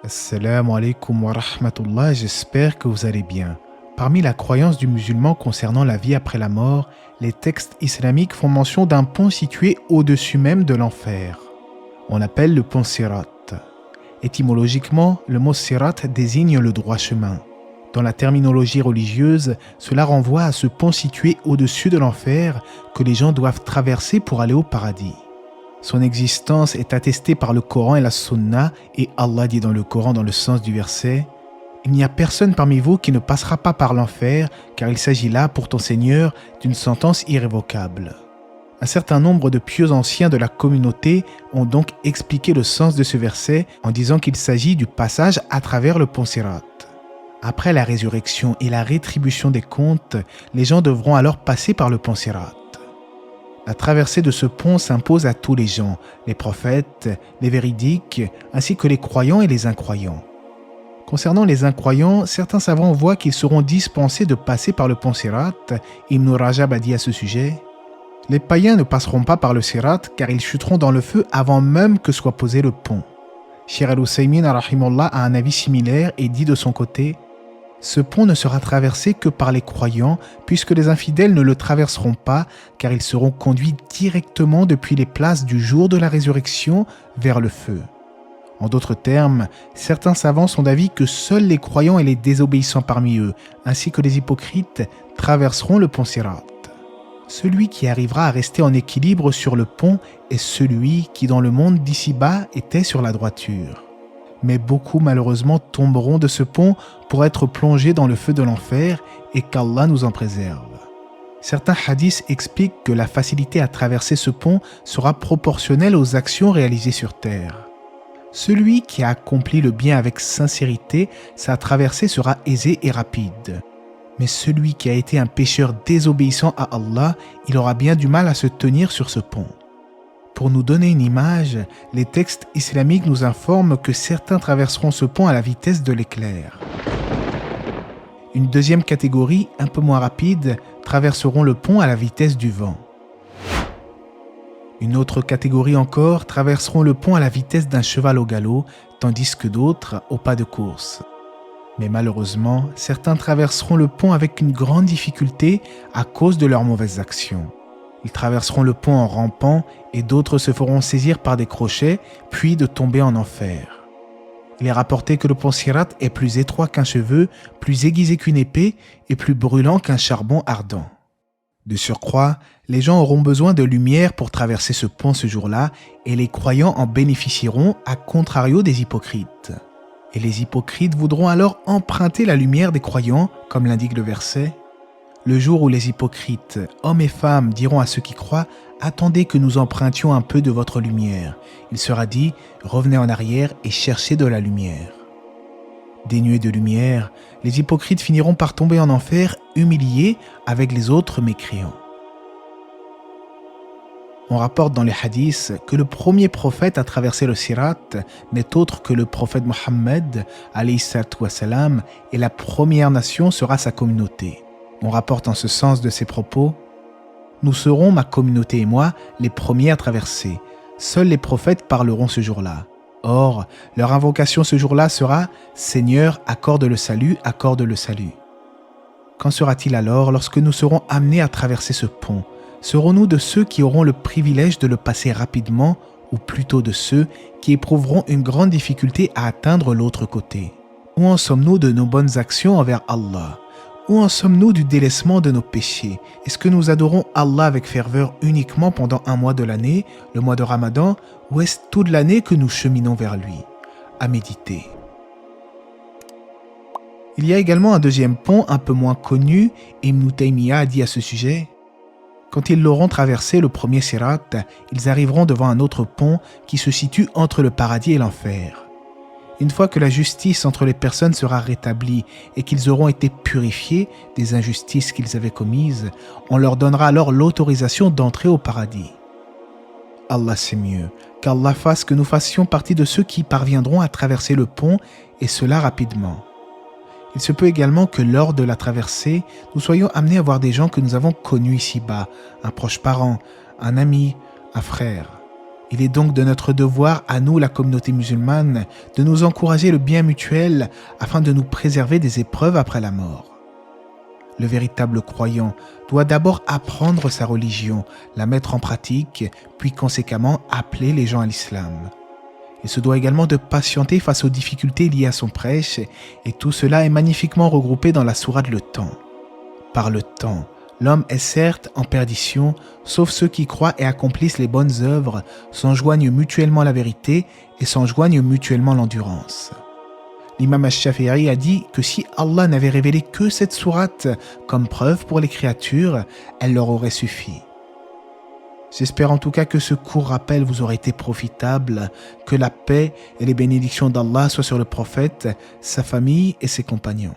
Assalamu alaikum wa rahmatullah, j'espère que vous allez bien. Parmi la croyance du musulman concernant la vie après la mort, les textes islamiques font mention d'un pont situé au-dessus même de l'enfer. On appelle le pont Sirat. Étymologiquement, le mot Sirat désigne le droit chemin. Dans la terminologie religieuse, cela renvoie à ce pont situé au-dessus de l'enfer que les gens doivent traverser pour aller au paradis. Son existence est attestée par le Coran et la Sunna, et Allah dit dans le Coran dans le sens du verset « Il n'y a personne parmi vous qui ne passera pas par l'enfer, car il s'agit là pour ton Seigneur d'une sentence irrévocable. » Un certain nombre de pieux anciens de la communauté ont donc expliqué le sens de ce verset en disant qu'il s'agit du passage à travers le pont Sirat. Après la résurrection et la rétribution des comptes, les gens devront alors passer par le pont Sirat. La traversée de ce pont s'impose à tous les gens, les prophètes, les véridiques, ainsi que les croyants et les incroyants. Concernant les incroyants, certains savants voient qu'ils seront dispensés de passer par le pont Sirat. Ibn Rajab a dit à ce sujet « Les païens ne passeront pas par le Sirat car ils chuteront dans le feu avant même que soit posé le pont. » Cheikh Al-Husaymin a un avis similaire et dit de son côté « Ce pont ne sera traversé que par les croyants, puisque les infidèles ne le traverseront pas, car ils seront conduits directement depuis les places du jour de la résurrection vers le feu. » En d'autres termes, certains savants sont d'avis que seuls les croyants et les désobéissants parmi eux, ainsi que les hypocrites, traverseront le pont Sirat. Celui qui arrivera à rester en équilibre sur le pont est celui qui, dans le monde d'ici-bas, était sur la droiture. Mais beaucoup malheureusement tomberont de ce pont pour être plongés dans le feu de l'enfer et qu'Allah nous en préserve. Certains hadiths expliquent que la facilité à traverser ce pont sera proportionnelle aux actions réalisées sur terre. Celui qui a accompli le bien avec sincérité, sa traversée sera aisée et rapide. Mais celui qui a été un pécheur désobéissant à Allah, il aura bien du mal à se tenir sur ce pont. Pour nous donner une image, les textes islamiques nous informent que certains traverseront ce pont à la vitesse de l'éclair. Une deuxième catégorie, un peu moins rapide, traverseront le pont à la vitesse du vent. Une autre catégorie encore traverseront le pont à la vitesse d'un cheval au galop, tandis que d'autres au pas de course. Mais malheureusement, certains traverseront le pont avec une grande difficulté à cause de leurs mauvaises actions. Ils traverseront le pont en rampant et d'autres se feront saisir par des crochets, puis de tomber en enfer. Il est rapporté que le pont Sirat est plus étroit qu'un cheveu, plus aiguisé qu'une épée et plus brûlant qu'un charbon ardent. De surcroît, les gens auront besoin de lumière pour traverser ce pont ce jour-là et les croyants en bénéficieront à contrario des hypocrites. Et les hypocrites voudront alors emprunter la lumière des croyants, comme l'indique le verset. Le jour où les hypocrites, hommes et femmes, diront à ceux qui croient « Attendez que nous empruntions un peu de votre lumière », il sera dit « Revenez en arrière et cherchez de la lumière ». Dénués de lumière, les hypocrites finiront par tomber en enfer, humiliés avec les autres mécréants. On rapporte dans les hadiths que le premier prophète à traverser le Sirat n'est autre que le prophète Mohammed, alayhi salatu wassalam, et la première nation sera sa communauté. On rapporte en ce sens de ces propos « Nous serons, ma communauté et moi, les premiers à traverser. Seuls les prophètes parleront ce jour-là. Or, leur invocation ce jour-là sera « Seigneur, accorde le salut, accorde le salut. » Qu'en sera-t-il alors lorsque nous serons amenés à traverser ce pont? Serons-nous de ceux qui auront le privilège de le passer rapidement ou plutôt de ceux qui éprouveront une grande difficulté à atteindre l'autre côté? Où en sommes-nous de nos bonnes actions envers Allah? Où en sommes-nous du délaissement de nos péchés? Est-ce que nous adorons Allah avec ferveur uniquement pendant un mois de l'année, le mois de Ramadan, ou est-ce toute l'année que nous cheminons vers lui? À méditer. Il y a également un deuxième pont un peu moins connu, et Ibn Taymiyyah a dit à ce sujet « Quand ils l'auront traversé, le premier Sirat, ils arriveront devant un autre pont qui se situe entre le paradis et l'enfer. Une fois que la justice entre les personnes sera rétablie et qu'ils auront été purifiés des injustices qu'ils avaient commises, on leur donnera alors l'autorisation d'entrer au paradis. Allah sait mieux, qu'Allah fasse que nous fassions partie de ceux qui parviendront à traverser le pont et cela rapidement. Il se peut également que lors de la traversée, nous soyons amenés à voir des gens que nous avons connus ici-bas, un proche parent, un ami, un frère. Il est donc de notre devoir, à nous, la communauté musulmane, de nous encourager le bien mutuel afin de nous préserver des épreuves après la mort. Le véritable croyant doit d'abord apprendre sa religion, la mettre en pratique, puis conséquemment appeler les gens à l'islam. Il se doit également de patienter face aux difficultés liées à son prêche, et tout cela est magnifiquement regroupé dans la sourate Le Temps. Par le temps, l'homme est certes en perdition, sauf ceux qui croient et accomplissent les bonnes œuvres, s'enjoignent mutuellement la vérité et s'enjoignent mutuellement l'endurance. L'imam al-Shafi'i a dit que si Allah n'avait révélé que cette sourate comme preuve pour les créatures, elle leur aurait suffi. J'espère en tout cas que ce court rappel vous aura été profitable, que la paix et les bénédictions d'Allah soient sur le prophète, sa famille et ses compagnons.